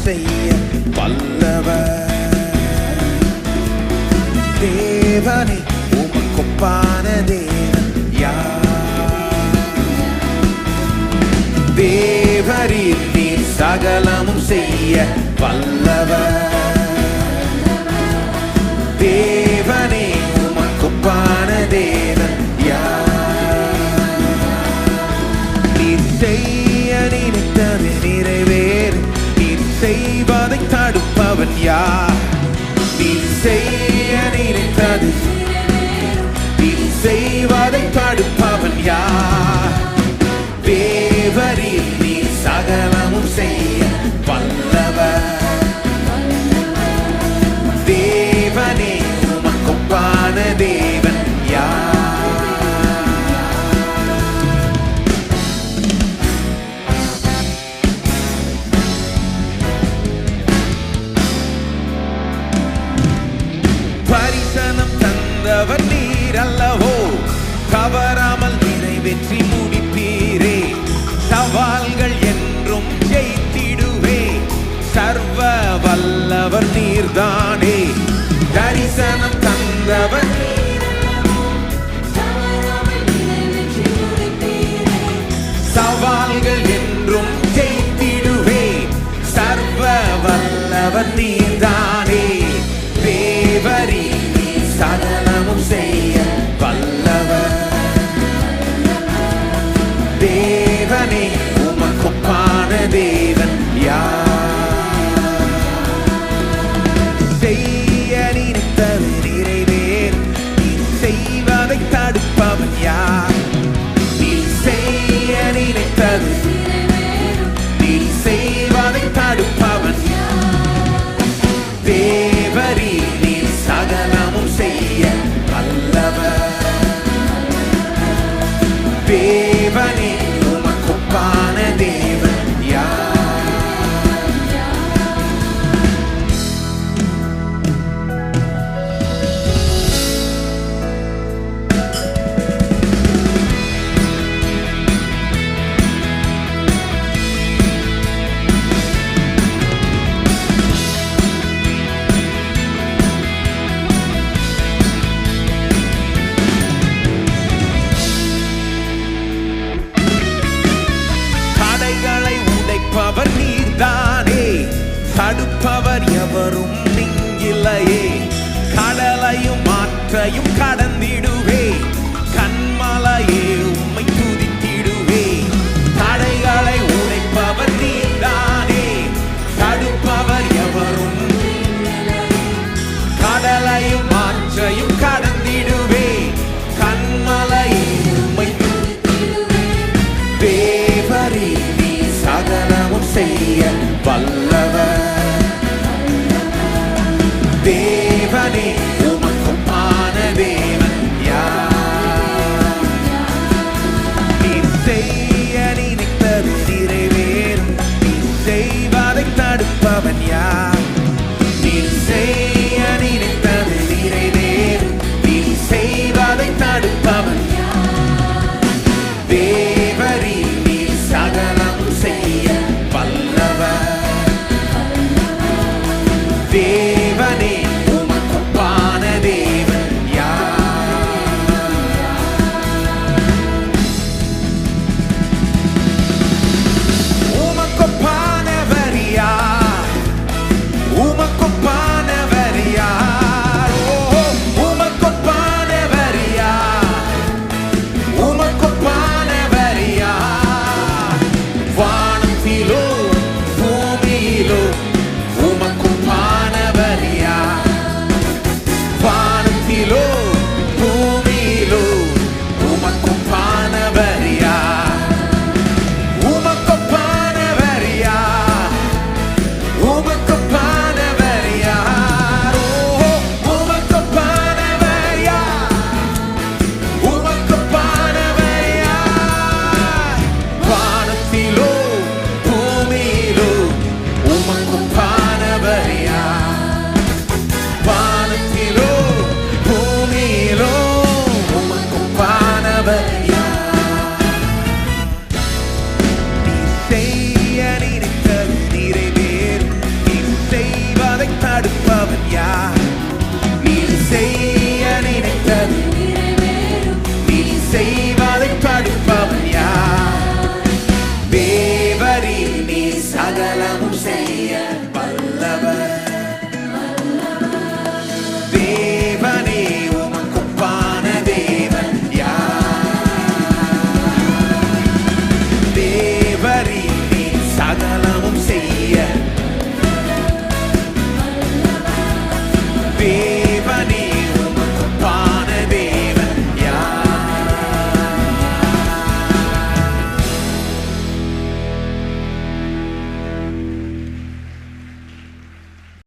செய்ய வல்லவர். தேவனே உமக்கொப்பான தேவன் யார்? தேவரீர் நீர் சகலமும் செய்ய வல்லவர். தேவனே உமக்கொப்பான தேவன் யார்? நீர் செய்ய நினைத்தது நிறைவேறு, நீர் செய்வதை தடுப்பவன் யார்? நீர் செய்ய நினைத்தது, நீர் செய்வதை தடுப்பவன் யார்? தேவரீர் நீர் சகலமும் செய்ய வல்லவர். தேவனே உமக்கொப்பான தேவன் யார்? பரிசனம் தந்தவர் நீர் அல்லவோ, தவறாமல் நிறைவேற்றி முடிப்பீரே. சவால்கள் என்றும் ஜெயித்திடுவே, சர்வ வல்லவர் நீர்தானே. தரிசனம் தந்தவர் சவால்கள் என்றும் ஜெயித்திடுவே, சர்வ வல்லவர் நீர்தானே. தேவரீ சகலமும் செய்ய வல்லவர். தேவனே உமக்கொப்பான தேவன் யார்? செய்ய நினைத்தது நிறைவேறு, நீர் செய்வதை தடுப்பவன் யார்? நீர் செய்ய நினைத்தது, நீர் செய்வதை தடுப்பவன் யார்? தேவரீ நீர் சகலமும் செய்ய வல்லவர். தேவனே உமக்கொப்பான தேவன் யார்? உடைப்பவர் நீர்தானே, தடுப்பவர் எவரும் இங்கில்லையே. கடலையும் மாற்றையும் கடந்திடுவே, கண்மலையே உம்மை துதித்திடுவே. தடைகளை உடைப்பவர் நீர்தானே, தடுப்பவர் எவரும், கடலையும் மாற்றையும் கடந்திடுவே, கண்மலையே உம்மை துதித்திடுவே. தேவரீ சகலமும் செய்ய வல்லவர். தேவனே உமக்கொப்பான தேவன் யார்? நீர் செய்ய நினைத்தது நிறைவேறும், நீர் செய்வதை தடுப்பவன் யார்? நீர் செய்ய நினைத்தது நிறைவேறும், நீர் செய்வதை தடுப்பவன் யார்? தேவரீ நீர் சகலமும் செய்ய வல்லவர். தேவனே உமக்கொப்பான சகலமும் செய்ய